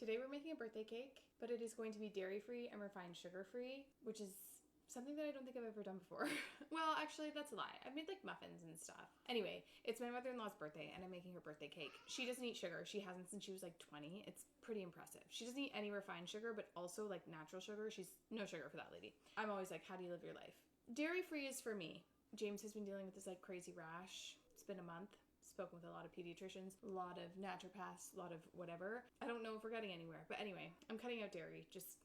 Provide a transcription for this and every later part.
Today we're making a birthday cake, but it is going to be dairy-free and refined sugar-free, which is something that I don't think I've ever done before. Well, actually, that's a lie. I've made like muffins and stuff. Anyway, it's my mother-in-law's birthday and I'm making her birthday cake. She doesn't eat sugar. She hasn't since she was like 20. It's pretty impressive. She doesn't eat any refined sugar, but also like natural sugar. She's no sugar for that lady. I'm always like, how do you live your life? Dairy-free is for me. James has been dealing with this like crazy rash. It's been a month. Spoken with a lot of pediatricians, a lot of naturopaths, a lot of whatever. I don't know if we're getting anywhere, but anyway, I'm cutting out dairy just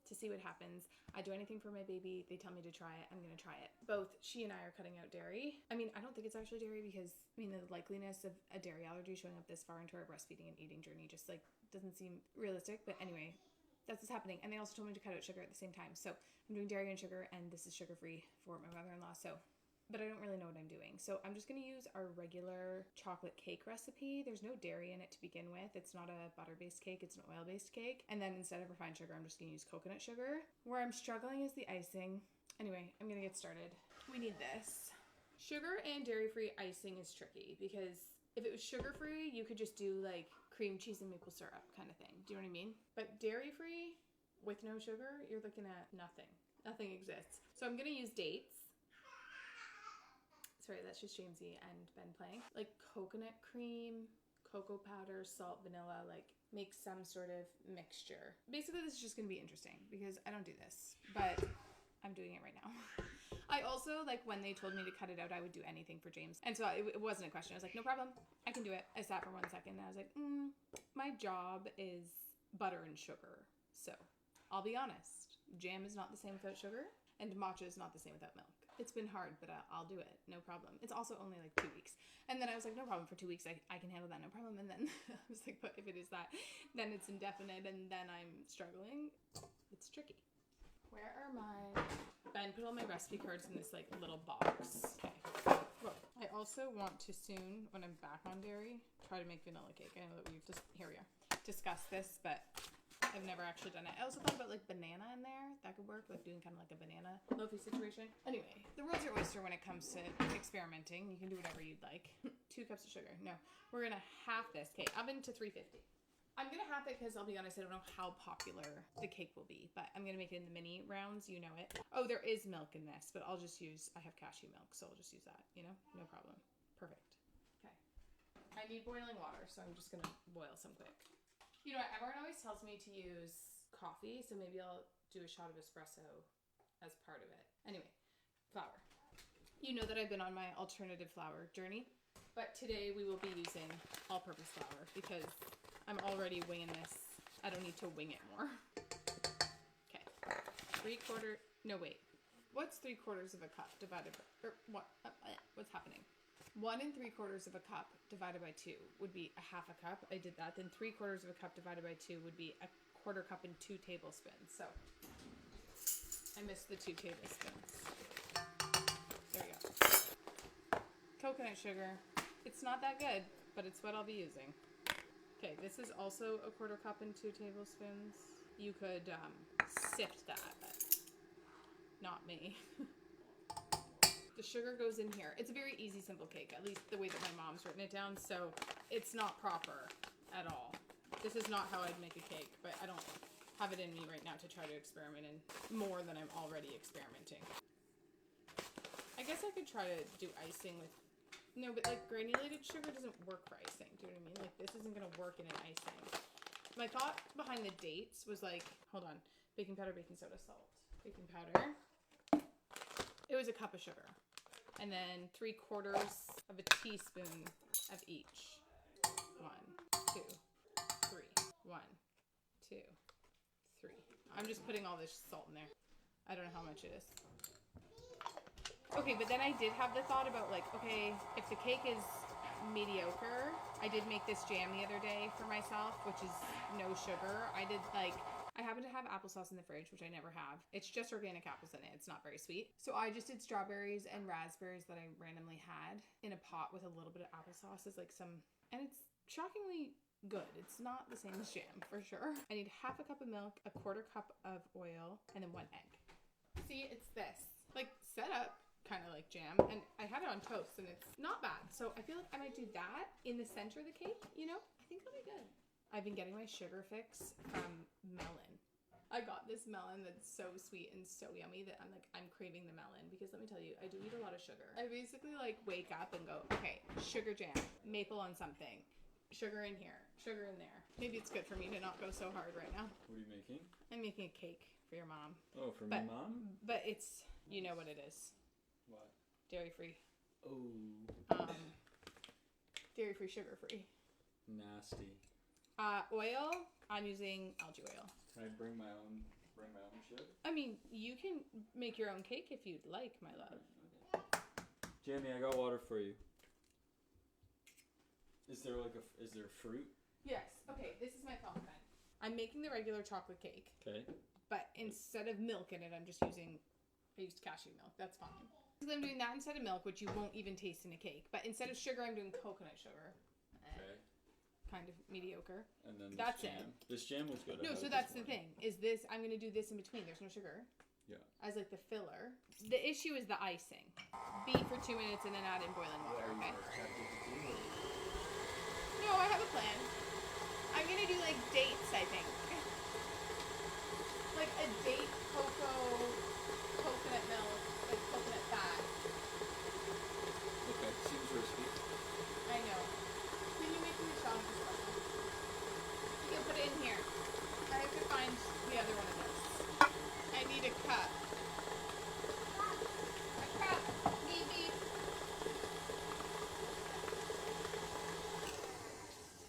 to see what happens. I do anything for my baby. They tell me to try it. I'm going to try it. Both she and I are cutting out dairy. I mean, I don't think it's actually dairy because, the likeliness of a dairy allergy showing up this far into our breastfeeding and eating journey just like doesn't seem realistic. But anyway, that's what's happening. And they also told me to cut out sugar at the same time. So I'm doing dairy and sugar, and this is sugar-free for my mother-in-law. But I don't really know what I'm doing. So I'm just going to use our regular chocolate cake recipe. There's no dairy in it to begin with. It's not a butter-based cake. It's an oil-based cake. And then instead of refined sugar, I'm just going to use coconut sugar. Where I'm struggling is the icing. Anyway, I'm going to get started. We need this. Sugar and dairy-free icing is tricky because if it was sugar-free, you could just do like cream cheese and maple syrup kind of thing. Do you know what I mean? But dairy-free with no sugar, you're looking at nothing. Nothing exists. So I'm going to use dates. Sorry, that's just Jamesy and Ben playing. Like coconut cream, cocoa powder, salt, vanilla, like make some sort of mixture. Basically, this is just gonna be interesting because I don't do this, but I'm doing it right now. I also, like when they told me to cut it out, I would do anything for James. And so it wasn't a question. I was like, no problem, I can do it. I sat for 1 second and I was like, my job is butter and sugar. So I'll be honest, jam is not the same without sugar and matcha is not the same without milk. It's been hard, but I'll do it. No problem. It's also only like 2 weeks. And then I was like, no problem. For 2 weeks, I can handle that. No problem. And then I was like, but if it is that, then it's indefinite. And then I'm struggling. It's tricky. Where are my... Ben put all my recipe cards in this like little box. Okay. Well, I also want to soon, when I'm back on dairy, try to make vanilla cake. I know that we've just, here we are, discussed this, but I've never actually done it. I also thought about like banana in there. That could work, like doing kind of like a banana loafy situation. Anyway, the world's your oyster when it comes to experimenting. You can do whatever you'd like. 2 cups of sugar. No, we're gonna half this cake. Oven to 350. I'm gonna half it because I'll be honest, I don't know how popular the cake will be, but I'm gonna make it in the mini rounds. You know it. Oh, there is milk in this, but I'll just use, I have cashew milk, so I'll just use that, no problem. Perfect. Okay. I need boiling water, so I'm just gonna boil some quick. You know what, everyone always tells me to use coffee, so maybe I'll do a shot of espresso as part of it. Anyway, flour. You know that I've been on my alternative flour journey, but today we will be using all-purpose flour because I'm already winging this. I don't need to wing it more. Okay, what's 3/4 of a cup divided by, or what, what's happening? 1 3/4 of a cup divided by 2 would be a half a cup. I did that. Then 3/4 of a cup divided by 2 would be a 1/4 cup and 2 tablespoons. So I missed the 2 tablespoons. There we go. Coconut sugar. It's not that good, but it's what I'll be using. Okay, this is also a 1/4 cup and 2 tablespoons. You could sift that, but not me. The sugar goes in here. It's a very easy, simple cake, at least the way that my mom's written it down, so it's not proper at all. This is not how I'd make a cake, but I don't have it in me right now to try to experiment in more than I'm already experimenting. I guess I could try to do icing with... No, but like granulated sugar doesn't work for icing. Do you know what I mean? Like this isn't going to work in an icing. My thought behind the dates was like, hold on, baking powder, baking soda, salt. Baking powder. It was a cup of sugar. And then 3/4 of a teaspoon of each. 1, 2, 3. 1, 2, 3. I'm just putting all this salt in there. I don't know how much it is. Okay, but then I did have the thought about like, okay, if the cake is mediocre, I did make this jam the other day for myself, which is no sugar. I happen to have applesauce in the fridge, which I never have. It's just organic apples in it. It's not very sweet. So I just did strawberries and raspberries that I randomly had in a pot with a little bit of applesauce as like some, and it's shockingly good. It's not the same as jam for sure. I need half a cup of milk, a 1/4 cup of oil, and then 1 egg. See, it's this. Like set up kind of like jam, and I had it on toast and it's not bad. So I feel like I might do that in the center of the cake, I think it'll be good. I've been getting my sugar fix from melon. I got this melon that's so sweet and so yummy that I'm craving the melon because let me tell you, I do eat a lot of sugar. I basically like wake up and go, okay, sugar jam, maple on something, sugar in here, sugar in there. Maybe it's good for me to not go so hard right now. What are you making? I'm making a cake for your mom. Oh, for my mom? But it's, you know what it is. What? Dairy free. Oh. Dairy free, sugar free. Nasty. Oil, I'm using algae oil. Can I bring my own shit? I mean, you can make your own cake if you'd like, my love. Okay. Jamie, I got water for you. Is there fruit? Yes. Okay, this is my thought then. I'm making the regular chocolate cake. Okay. But instead of milk in it, I used cashew milk. That's fine. So I'm doing that instead of milk, which you won't even taste in a cake. But instead of sugar, I'm doing coconut sugar. Okay. Kind of mediocre. And then that's jam. it. This jam was good. No, so that's the thing. I'm going to do this in between. There's no sugar. Yeah. As like the filler. The issue is the icing. Beat for 2 minutes and then add in boiling water, okay? No, I have a plan. I'm going to do like dates, I think. Like a date coconut milk, like coconut fat. Okay, seems risky. I know. Can you make me a shot of espresso? You can put it in here. I have to find the other one of those. I need a cup. A cup, maybe.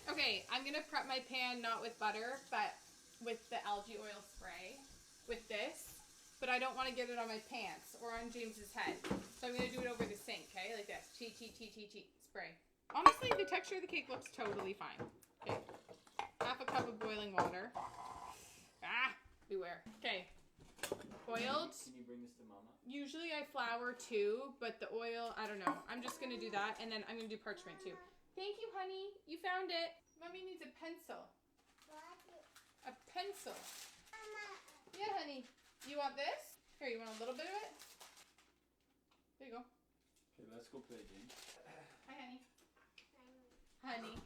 Okay, I'm gonna prep my pan not with butter, but with the algae oil spray. With this. But I don't want to get it on my pants or on James's head. So I'm gonna do it over the sink, okay? Like this. Cheat. Spray. Honestly, the texture of the cake looks totally fine. Okay. Half a cup of boiling water. Beware. Okay. Oiled. Can you bring this to Mama? Usually I flour too, but the oil, I don't know. I'm just gonna do that, and then I'm gonna do parchment too. Thank you, honey. You found it. Mommy needs a pencil. A pencil. Yeah, honey. You want this? Here, you want a little bit of it? There you go. Okay, let's go play a game. Hi, honey. Honey.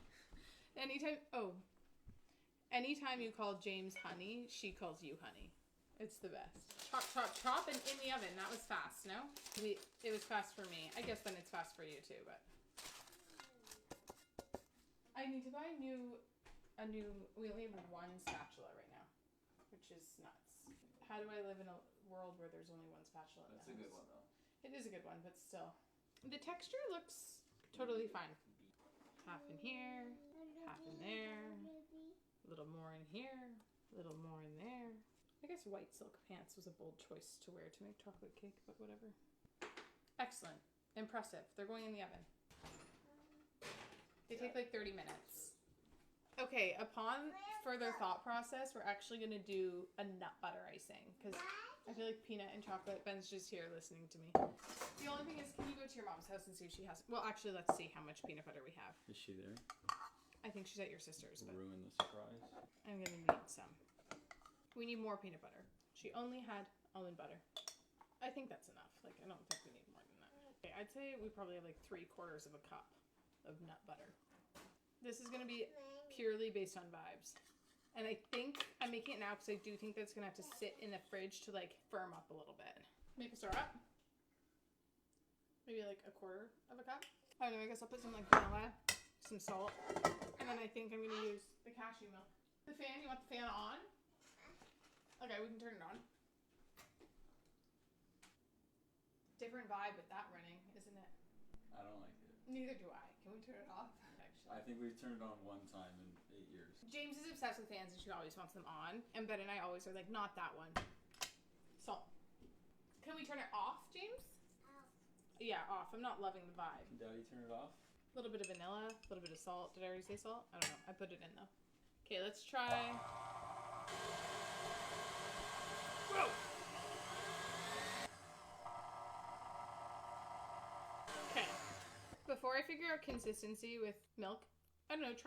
Anytime you call James honey, she calls you honey. It's the best. Chop, and in the oven. That was fast, no? It was fast for me. I guess then it's fast for you too, but. I need to buy we only have one spatula right now, which is nuts. How do I live in a world where there's only one spatula in the house? That's a good one though. It is a good one, but still. The texture looks totally fine. Half in here, half in there, a little more in here, a little more in there. I guess white silk pants was a bold choice to wear to make chocolate cake, but whatever. Excellent. Impressive. They're going in the oven. They take like 30 minutes. Okay, upon further thought process, we're actually going to do a nut butter icing because I feel like peanut and chocolate. Ben's just here listening to me. The only thing is, can you go to your mom's house and see if she has... Well, actually, let's see how much peanut butter we have. Is she there? I think she's at your sister's. But Ruin the surprise. I'm going to need some. We need more peanut butter. She only had almond butter. I think that's enough. Like, I don't think we need more than that. Okay, I'd say we probably have like 3/4 of a cup of nut butter. This is going to be purely based on vibes. And I think I'm making it now because I do think that's going to have to sit in the fridge to like firm up a little bit. Maple syrup. Maybe like 1/4 of a cup. I don't know, I guess I'll put some like vanilla, some salt, and then I think I'm going to use the cashew milk. The fan, you want the fan on? Okay, we can turn it on. Different vibe with that running, isn't it? I don't like it. Neither do I. Can we turn it off? I think we've turned it on one time in 8 years. James is obsessed with fans and she always wants them on. And Ben and I always are like, not that one. Salt. Can we turn it off, James? Off. Yeah, off. I'm not loving the vibe. Can Daddy turn it off? A little bit of vanilla, a little bit of salt. Did I already say salt? I don't know. I put it in though. Okay, let's try. Whoa! Okay. Before I figure out consistency with milk, I don't know, do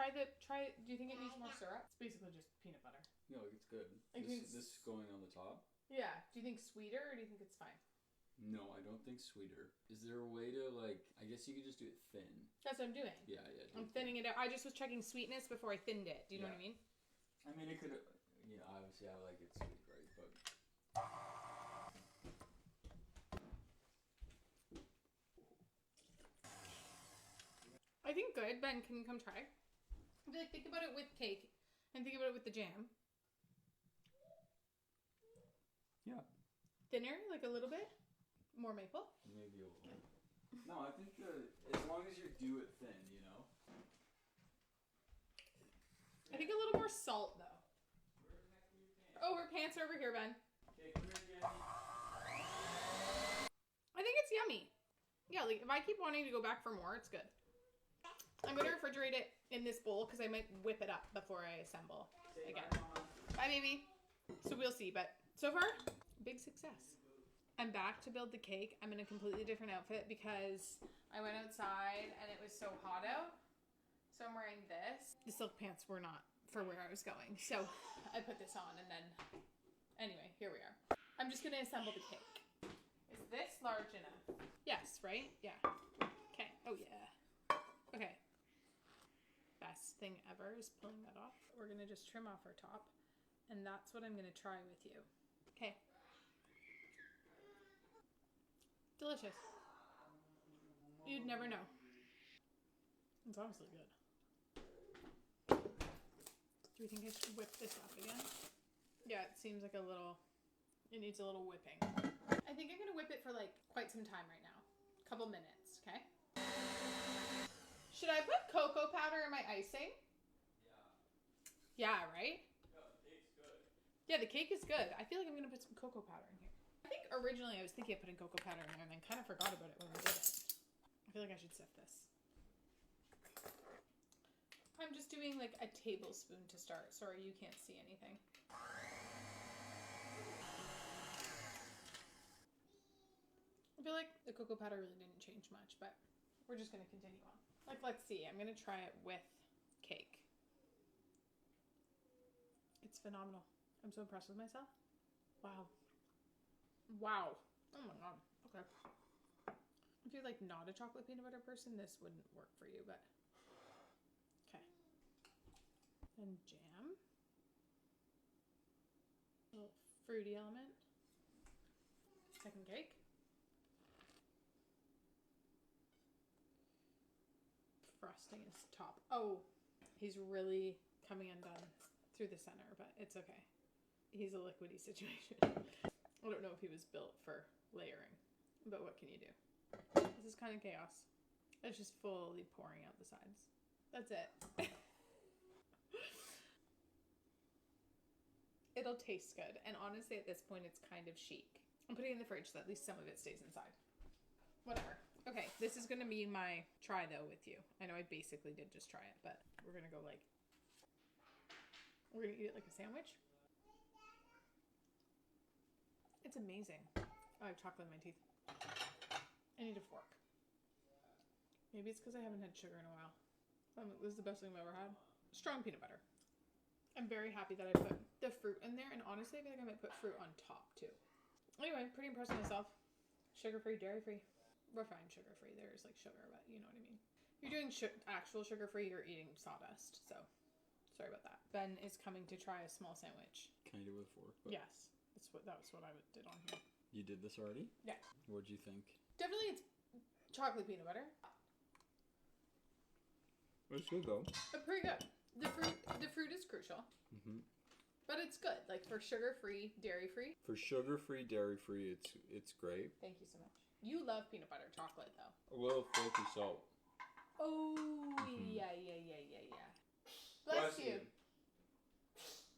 you think it needs more syrup? It's basically just peanut butter. No, it's good. This is going on the top. Yeah. Do you think sweeter or do you think it's fine? No, I don't think sweeter. Is there a way to like? I guess you could just do it thin. That's what I'm doing. Yeah. I'm thinning it out. I just was checking sweetness before I thinned it. Do you know what I mean? I mean, it could. You know, obviously, I like it sweet, right? But I think good. Ben, can you come try? I feel like think about it with cake and think about it with the jam. yeah, Thinner, like a little bit. More maple. maybe a little. No, I think as long as you do it thin, you know. I think a little more salt though. Oh, her pants are over here, Ben. Okay, come here, Jenny. I think it's yummy. Yeah, like if I keep wanting to go back for more, it's good. I'm gonna refrigerate it in this bowl because I might whip it up before I assemble again. Bye, baby. So we'll see, but so far, big success. I'm back to build the cake. I'm in a completely different outfit because I went outside and it was so hot out. So I'm wearing this. The silk pants were not for where I was going. So I put this on and then, anyway, here we are. I'm just gonna assemble the cake. Is this large enough? Yes, right? Yeah. Okay. Oh yeah. Okay. Best thing ever is pulling that off. We're gonna just trim off our top and that's what I'm gonna try with you. Okay. Delicious. You'd never know. It's honestly good. Do you think I should whip this up again? Yeah, it seems like it needs a little whipping. I think I'm gonna whip it for like quite some time right now. A couple minutes, okay? Should I put cocoa powder in my icing? Yeah, right? No, the cake's good. Yeah, the cake is good. I feel like I'm gonna put some cocoa powder in here. I think originally I was thinking of putting cocoa powder in there and then kind of forgot about it when we did it. I feel like I should sift this. I'm just doing like a tablespoon to start. Sorry, you can't see anything. I feel like the cocoa powder really didn't change much, but we're just gonna continue on. Like, let's see. I'm gonna try it with cake. It's phenomenal. I'm so impressed with myself. Wow. Wow. Oh my god. Okay. If you're like not a chocolate peanut butter person, this wouldn't work for you, but okay. And jam. A little fruity element. Second cake. Frosting is top. Oh, he's really coming undone through the center, but it's okay. He's a liquidy situation. I don't know if he was built for layering, but what can you do? This is kind of chaos. It's just fully pouring out the sides. That's it. It'll taste good, and honestly at this point it's kind of chic. I'm putting it in the fridge so at least some of it stays inside. Whatever. Okay, this is gonna be my try though with you. I know I basically did just try it, but we're gonna go like, we're gonna eat it like a sandwich. It's amazing. Oh, I have chocolate in my teeth. I need a fork. Maybe it's because I haven't had sugar in a while. This is the best thing I've ever had. Strong peanut butter. I'm very happy that I put the fruit in there, and honestly, I feel like I might put fruit on top too. Anyway, pretty impressed with myself. Sugar-free, dairy-free. Refined sugar-free. There's like sugar, but you know what I mean. If you're doing actual sugar-free, you're eating sawdust, so sorry about that. Ben is coming to try a small sandwich. Kind of with a fork. But Yes. That was what I did on here. You did this already? Yeah. What'd you think? Definitely it's chocolate peanut butter. It's good though. But pretty good. The fruit is crucial. Mm-hmm. But it's good. Like for sugar-free, dairy-free. For sugar-free, dairy-free, it's great. Thank you so much. You love peanut butter chocolate though. A little filthy salt. Oh, yeah. Bless you.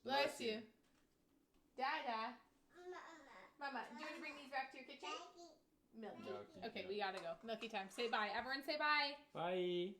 Bless you. Dada. Mama, do you want to bring these back to your kitchen? Milky. Okay, we gotta go. Milky time. Say bye. Everyone say bye. Bye.